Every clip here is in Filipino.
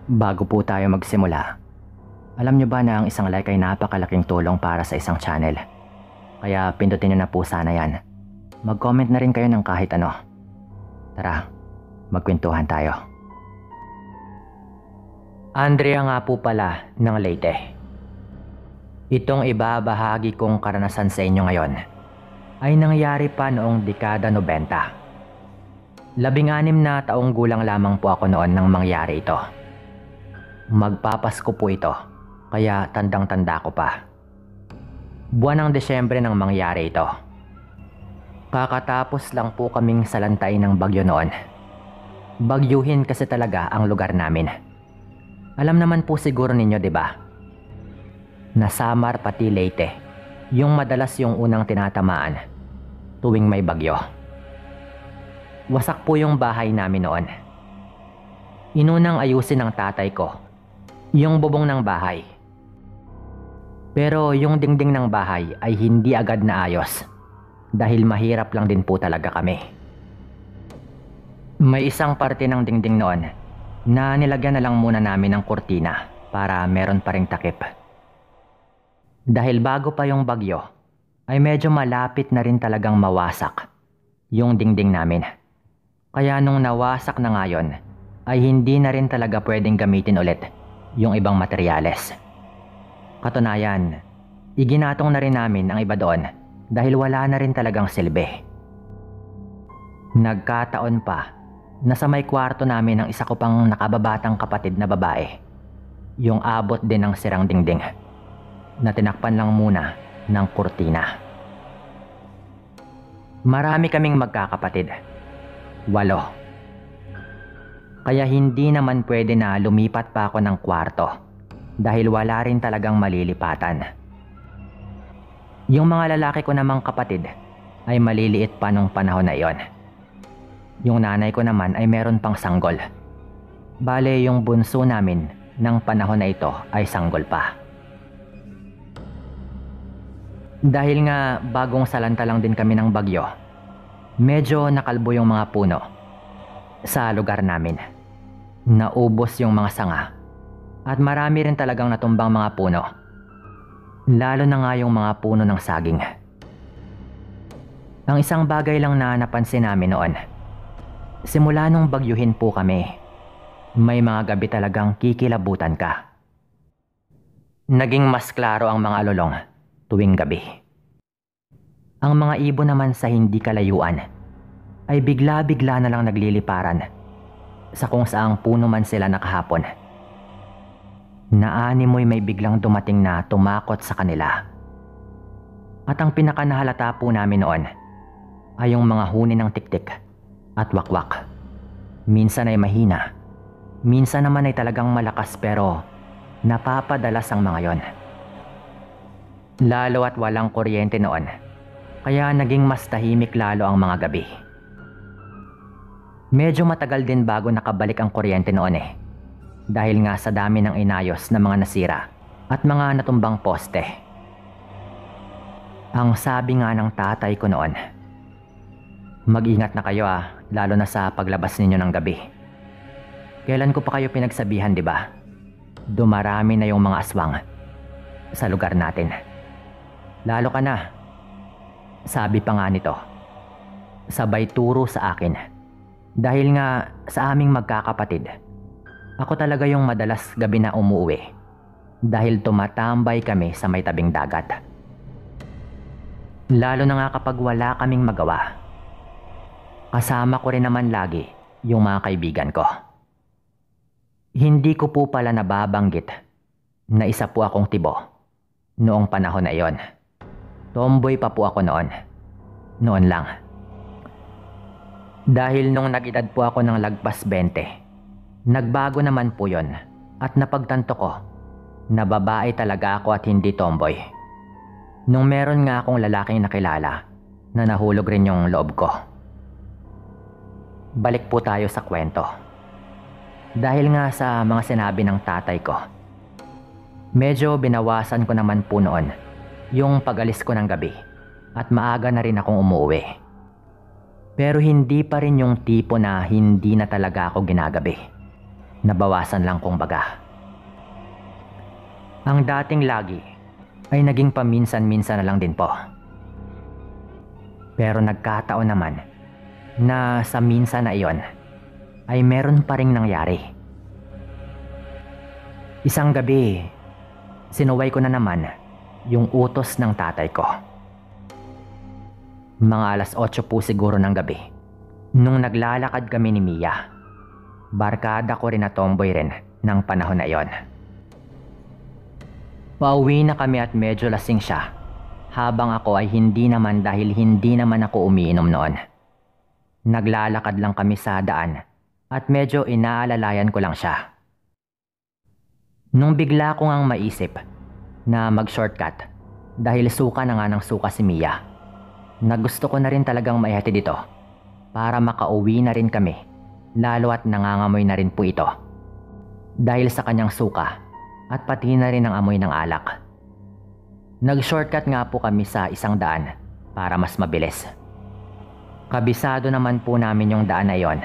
Bago po tayo magsimula, alam nyo ba na ang isang like ay napakalaking tulong para sa isang channel? Kaya pindutin nyo na po sana yan. Mag-comment na rin kayo ng kahit ano. Tara, magkwentuhan tayo. Andrea nga po pala ng Leyte. Itong ibabahagi kong karanasan sa inyo ngayon ay nangyari pa noong dekada 90. 16 na taong gulang lamang po ako noon nang mangyari ito. Magpapasko po ito, kaya tandang-tanda ko pa. Buwan ng Desyembre nang mangyari ito. Kakatapos lang po kaming salantay ng bagyo noon. Bagyuhin kasi talaga ang lugar namin. Alam naman po siguro ninyo, di ba? Na Samar pati Leyte, yung madalas yung unang tinatamaan tuwing may bagyo. Wasak po yung bahay namin noon. Inunang ayusin ng tatay ko yung bubong ng bahay. Pero yung dingding ng bahay ay hindi agad naayos dahil mahirap lang din po talaga kami. May isang parte ng dingding noon na nilagyan na lang muna namin ng kurtina para meron pa ring takip. Dahil bago pa yung bagyo ay medyo malapit na rin talagang mawasak yung dingding namin. Kaya nung nawasak na ngayon ay hindi na rin talaga pwedeng gamitin ulit yung ibang materyales. Katunayan, iginatong na rin namin ang iba doon dahil wala na rin talagang silbi. Nagkataon pa na sa may kwarto namin ng isa ko pang nakababatang kapatid na babae, yung abot din ng sirang dingding na tinakpan lang muna ng kurtina. Marami kaming magkakapatid, 8. Kaya hindi naman pwede na lumipat pa ako ng kwarto dahil wala rin talagang malilipatan. Yung mga lalaki ko namang kapatid ay maliliit pa nung panahon na iyon. Yung nanay ko naman ay meron pang sanggol. Bale yung bunso namin ng panahon na ito ay sanggol pa. Dahil nga bagong salanta lang din kami ng bagyo, medyo nakalbo yung mga puno sa lugar namin. Naubos yung mga sanga at marami rin talagang natumbang mga puno. Lalo na nga yung mga puno ng saging. Ang isang bagay lang na napansin namin noon, simula nung bagyuhin po kami, may mga gabi talagang kikilabutan ka. Naging mas klaro ang mga alulong tuwing gabi. Ang mga ibon naman sa hindi kalayuan ay bigla-bigla na lang nagliliparan sa kung saang puno man sila nakahapon. Naanimoy may biglang dumating na tumakot sa kanila. At ang pinakanahalata po namin noon ay yung mga huni ng tiktik at wakwak. Minsan ay mahina, minsan naman ay talagang malakas pero napapadalas ang mga yon. Lalo at walang kuryente noon, kaya naging mas tahimik lalo ang mga gabi. Medyo matagal din bago nakabalik ang kuryente noon dahil nga sa dami ng inayos na mga nasira at mga natumbang poste. Ang sabi nga ng tatay ko noon, mag-ingat na kayo lalo na sa paglabas ninyo ng gabi. Kailan ko pa kayo pinagsabihan, di ba? Dumarami na yung mga aswang sa lugar natin. Lalo ka na. Sabi pa nga nito, sabay turo sa akin. Dahil nga sa aming magkakapatid, ako talaga yung madalas gabi na umuwi dahil tumatambay kami sa may tabing dagat. Lalo na nga kapag wala kaming magawa. Kasama ko rin naman lagi yung mga kaibigan ko. Hindi ko po pala nababanggit na isa po akong tibo noong panahon na iyon. Tomboy pa po ako noon. Noon lang. Dahil nung nag-edad po ako ng lagpas 20, nagbago naman po yon at napagtanto ko na babae talaga ako at hindi tomboy. Nung meron nga akong lalaking nakilala na nahulog rin yung loob ko. Balik po tayo sa kwento. Dahil nga sa mga sinabi ng tatay ko, medyo binawasan ko naman po noon yung pag-alis ko ng gabi at maaga na rin akong umuwi. Pero hindi pa rin yung tipo na hindi na talaga ako ginagabi. Nabawasan lang kung baga. Ang dating lagi ay naging paminsan-minsan na lang din po. Pero nagkataon naman na sa minsan na iyon ay meron pa ring nangyari. Isang gabi, sinuway ko na naman yung utos ng tatay ko. Mga alas 8 po siguro ng gabi nung naglalakad kami ni Mia. Barkada ko rin na tomboy rin ng panahon na iyon. Pauwi na kami at medyo lasing siya, habang ako ay hindi naman dahil hindi naman ako umiinom noon. Naglalakad lang kami sa daan at medyo inaalalayan ko lang siya. Nung bigla ko ngang maisip na mag-shortcut dahil suka na nga ng suka si Mia, na gusto ko na rin talagang maihatid dito para makauwi na rin kami, lalo at nangangamoy na rin po ito dahil sa kanyang suka at pati na rin ang amoy ng alak. Nag-shortcut nga po kami sa isang daan para mas mabilis. Kabisado naman po namin yung daan na yon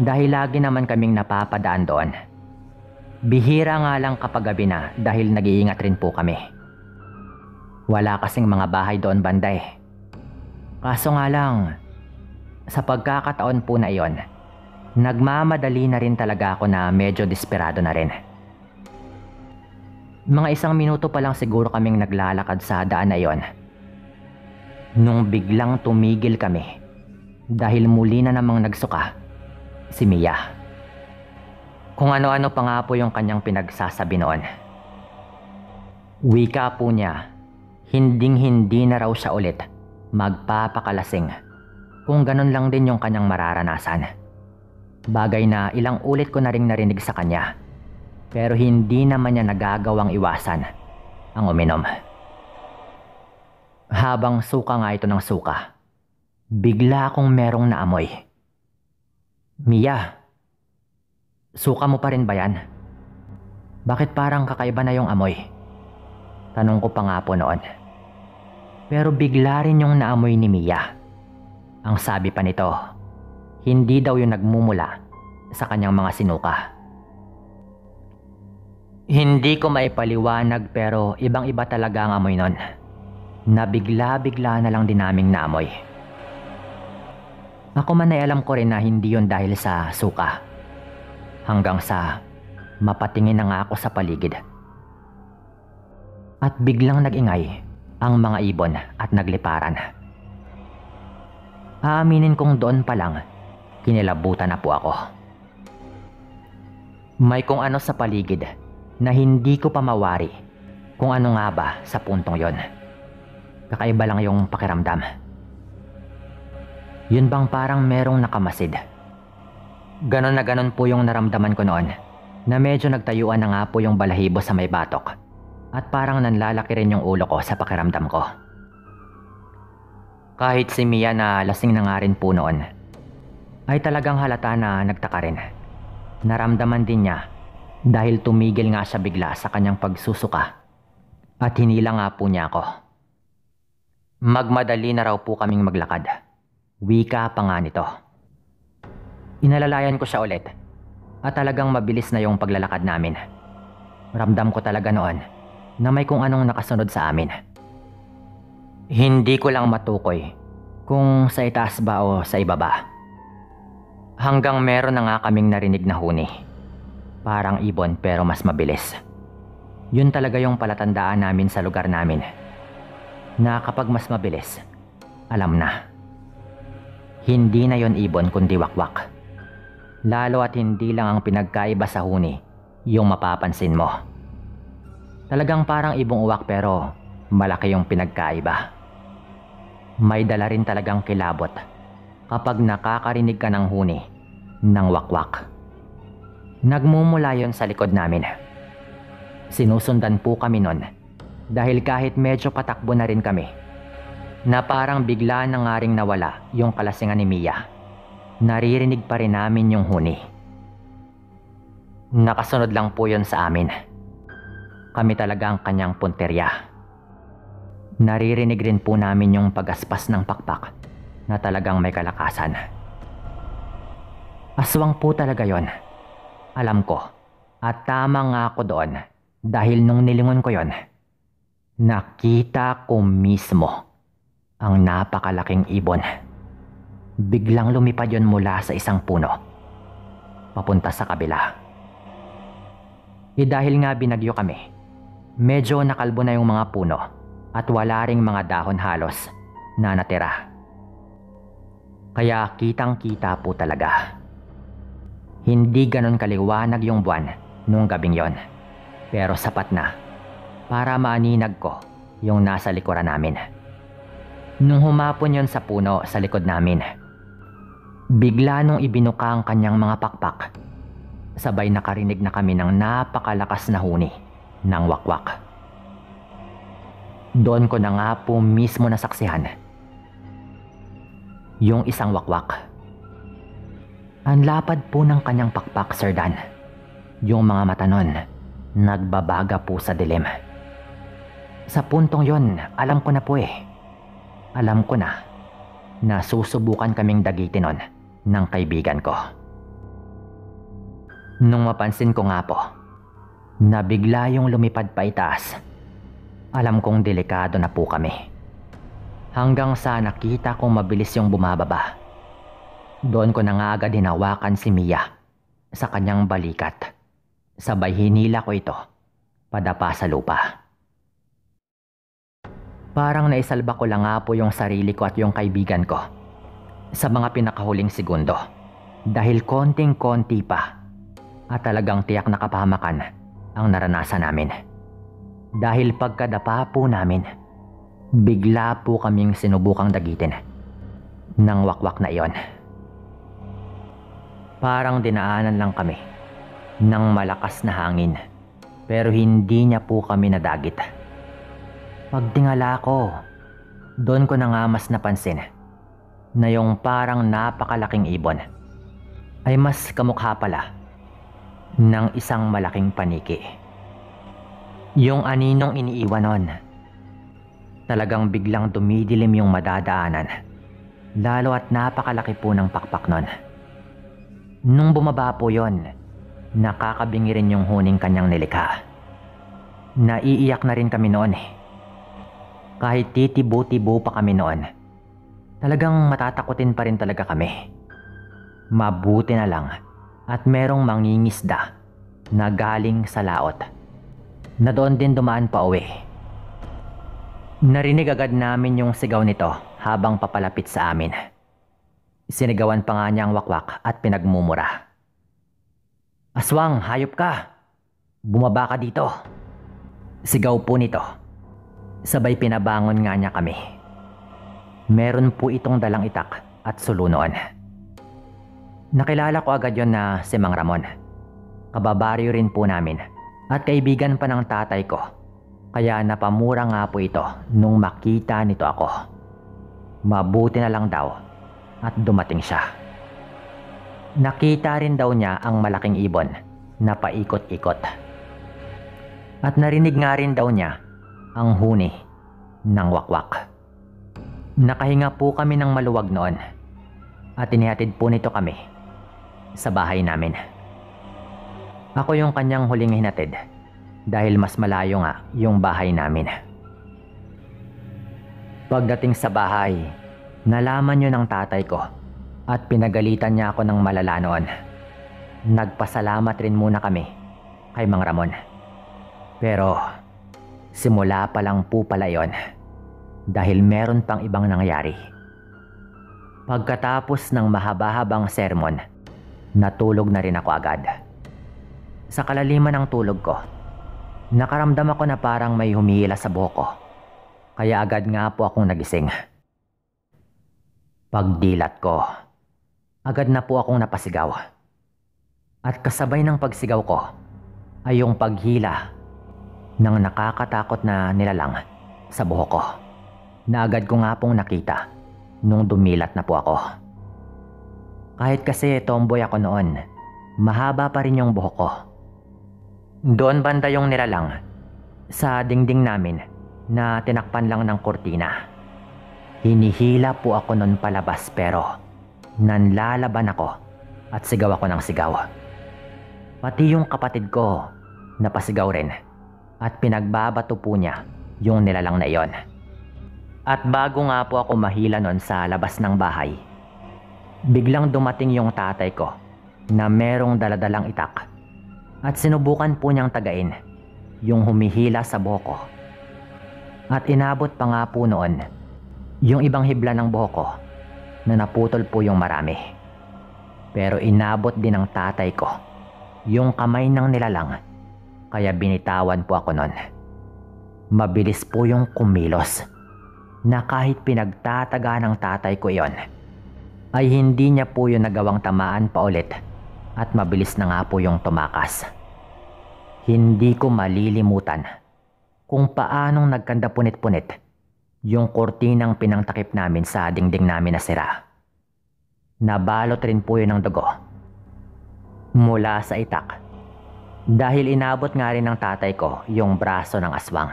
dahil lagi naman kaming napapadaan doon. Bihira nga lang kapag gabi na dahil nag-iingat rin po kami. Wala kasing mga bahay doon banda eh. Kaso nga lang, sa pagkakataon po na iyon, nagmamadali na rin talaga ako na medyo desperado na rin. Mga 1 minuto pa lang siguro kaming naglalakad sa daan na iyon nung biglang tumigil kami dahil muli na namang nagsuka si Mia. Kung ano-ano pa nga po yung kanyang pinagsasabi noon. Wika po niya, hinding-hindi na raw siya ulit magpapakalasing kung ganun lang din yung kanyang mararanasan. Bagay na ilang ulit ko na ring narinig sa kanya, pero hindi naman niya nagagawang iwasan ang uminom. Habang suka nga ito ng suka, bigla akong merong naamoy. Mia, suka mo pa rin ba yan? Bakit parang kakaiba na yung amoy? Tanong ko pa nga po noon. Pero bigla rin yung naamoy ni Mia. Ang sabi pa nito, hindi daw yung nagmumula sa kanyang mga sinuka. Hindi ko maipaliwanag pero ibang-iba talaga ang amoy nun. Na bigla-bigla na lang din naming naamoy. Ako man ay alam ko rin na hindi yun dahil sa suka. Hanggang sa mapatingin na nga ako sa paligid. At biglang nag-ingay ang mga ibon at nagliparan. Aaminin kong doon pa lang, kinilabutan na po ako. May kung ano sa paligid na hindi ko pa mawari kung ano nga ba sa puntong yon. Kakaiba lang yung pakiramdam. Yun bang parang merong nakamasid. Ganon na ganon po yung naramdaman ko noon, na medyo nagtayuan na nga po yung balahibo sa may batok at parang nanlalaki rin yung ulo ko sa pakiramdam ko. Kahit si Mia na lasing na nga rin po noon, ay talagang halata na nagtaka rin. Naramdaman din niya dahil tumigil nga siya bigla sa kanyang pagsusuka at hinila nga po niya ako. Magmadali na raw po kaming maglakad. Wika pa nga nito. Inalalayan ko siya ulit at talagang mabilis na yung paglalakad namin. Ramdam ko talaga noon na may kung anong nakasunod sa amin. Hindi ko lang matukoy kung sa itaas ba o sa ibaba. Hanggang meron na nga kaming narinig na huni. Parang ibon pero mas mabilis. Yun talaga yung palatandaan namin sa lugar namin. Na kapag mas mabilis, alam na. Hindi na yon ibon kundi wakwak. Lalo at hindi lang ang pinagkaiba sa huni yung mapapansin mo. Talagang parang ibong uwak pero malaki yung pinagkaiba. May dala rin talagang kilabot kapag nakakarinig ka ng huni ng wakwak. Nagmumula yon sa likod namin. Sinusundan po kami nun dahil kahit medyo patakbo na rin kami, na parang bigla na nga ring nawala yung kalasingan ni Mia. Naririnig pa rin namin yung huni. Nakasunod lang po yon sa amin. Kami talaga ang kanyang punterya. Naririnig rin po namin yung pagaspas ng pakpak na talagang may kalakasan. Aswang po talaga yon. Alam ko. At tama nga ako doon dahil nung nilingon ko yon, nakita ko mismo ang napakalaking ibon. Biglang lumipad yon mula sa isang puno, papunta sa kabila. Dahil nga binagyo kami, medyo nakalbo na yung mga puno at wala ring mga dahon halos na natira. Kaya kitang-kita po talaga. Hindi ganon kaliwanag yung buwan nung gabing yon, pero sapat na para maaninag ko yung nasa likuran namin. Nung humapon yon sa puno sa likod namin, bigla nung ibinuka ang kanyang mga pakpak, sabay nakarinig na kami ng napakalakas na huni ng wakwak. Doon ko na nga po mismo nasaksihan yung isang wakwak. Ang lapad po ng kanyang pakpak, Sir Dan. Yung mga mata nun, nagbabaga po sa dilim. Sa puntong yon, alam ko na po eh. Alam ko na susubukan kaming dagitin nun ng kaibigan ko. Nung mapansin ko nga po na bigla yung lumipad pa itaas, alam kong delikado na po kami. Hanggang sa nakita kong mabilis yung bumababa. Doon ko na nga agad hinawakan si Mia sa kanyang balikat. Sabay hinila ko ito padapa sa lupa. Parang naisalba ko lang nga po yung sarili ko at yung kaibigan ko sa mga pinakahuling segundo. Dahil konting-konti pa at talagang tiyak na kapahamakan ang naranasan namin. Dahil pagkadapa po namin, bigla po kaming sinubukang dagitin ng wakwak na iyon. Parang dinaanan lang kami ng malakas na hangin, pero hindi niya po kami nadagit. Pagtingala ko, doon ko na nga mas napansin na yung parang napakalaking ibon ay mas kamukha pala ng isang malaking paniki. Yung aninong iniiwan nun, talagang biglang dumidilim yung madadaanan, lalo at napakalaki po ng pakpak nun. Nung bumaba po yon, nakakabingi rin yung huning kanyang nilikha. Naiiyak na rin kami noon eh. Kahit titibo-tibo pa kami noon, talagang matatakutin pa rin talaga kami. Mabuti na lang at merong mangingisda na galing sa laot na doon din dumaan pa uwi. Narinig agad namin yung sigaw nito habang papalapit sa amin. Sinigawan pa nga niya ang wakwak at pinagmumura. "Aswang, hayop ka! Bumaba ka dito!" Sigaw po nito. Sabay pinabangon nga niya kami. Meron po itong dalang itak at sulo noon. Nakilala ko agad yon na si Mang Ramon. Kababaryo rin po namin at kaibigan pa ng tatay ko. Kaya napamura nga po ito nung makita nito ako. Mabuti na lang daw at dumating siya. Nakita rin daw niya ang malaking ibon na paikot-ikot. At narinig nga rin daw niya ang huni ng wakwak. Nakahinga po kami ng maluwag noon at inihatid po nito kami sa bahay namin. Ako yung kanyang huling hinatid dahil mas malayo nga yung bahay namin. Pagdating sa bahay, nalaman yun ng tatay ko at pinagalitan niya ako ng malala noon. Nagpasalamat rin muna kami kay Mang Ramon. Pero simula pa lang po pala yun dahil meron pang ibang nangyari. Pagkatapos ng mahaba-habang sermon, natulog na rin ako agad. Sa kalaliman ng tulog ko, nakaramdam ako na parang may humihila sa buhok ko. Kaya agad nga po akong nagising. Pagdilat ko, agad na po akong napasigaw. At kasabay ng pagsigaw ko ay yung paghila ng nakakatakot na nilalang sa buhok ko na agad ko nga pong nakita nung dumilat na po ako. Kahit kasi tomboy ako noon, mahaba pa rin yung buhok ko. Doon banda yung nilalang sa dingding namin na tinakpan lang ng kurtina. Hinihila po ako noon palabas pero nanlalaban ako at sigaw ako ng sigaw. Pati yung kapatid ko, napasigaw rin at pinagbabato po niya yung nilalang na iyon. At bago nga po ako mahila nun sa labas ng bahay, biglang dumating yung tatay ko na merong daladalang itak at sinubukan po niyang tagain yung humihila sa buhok ko. At inabot pa nga po noon yung ibang hibla ng buhok ko na naputol po yung marami. Pero inabot din ng tatay ko yung kamay ng nilalang, kaya binitawan po ako nun. Mabilis po yung kumilos na kahit pinagtataga ng tatay ko yon, ay hindi niya po yung nagawang tamaan pa ulit at mabilis na nga po yung tumakas. Hindi ko malilimutan kung paanong nagkanda punit-punit yung kortinang pinangtakip namin sa dingding namin na sira. Nabalot rin po yun ng dugo mula sa itak dahil inabot nga rin ng tatay ko yung braso ng aswang.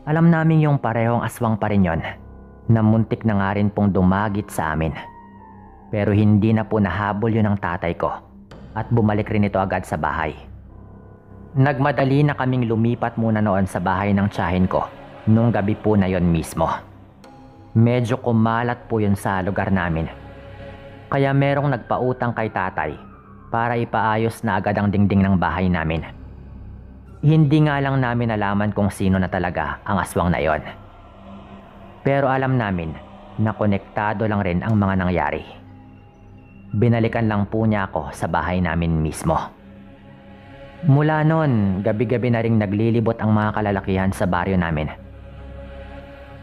Alam namin yung parehong aswang pa rin yun na muntik na nga rin pong dumagit sa amin. Pero hindi na po nahabol yun ng tatay ko at bumalik rin ito agad sa bahay. Nagmadali na kaming lumipat muna noon sa bahay ng tiyahin ko nung gabi po na yon mismo. Medyo kumalat po yun sa lugar namin. Kaya merong nagpautang kay tatay para ipaayos na agad ang dingding ng bahay namin. Hindi nga lang namin alaman kung sino na talaga ang aswang na yon. Pero alam namin na konektado lang rin ang mga nangyari. Binalikan lang po niya ako sa bahay namin mismo. Mula noon, gabi-gabi na ring naglilibot ang mga kalalakihan sa baryo namin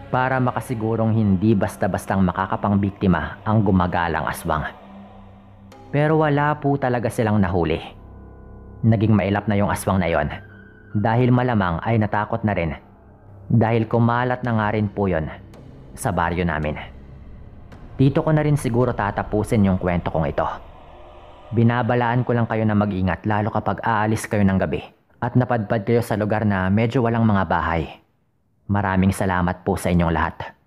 para makasigurong hindi basta-bastang makakapangbiktima ang gumagalang aswang. Pero wala po talaga silang nahuli. Naging mailap na yung aswang na yon dahil malamang ay natakot na rin dahil kumalat na nga rin po yon sa baryo namin. Dito ko na rin siguro tatapusin yung kwento kong ito. Binabalaan ko lang kayo na mag-ingat lalo kapag aalis kayo ng gabi at napadpad kayo sa lugar na medyo walang mga bahay. Maraming salamat po sa inyong lahat.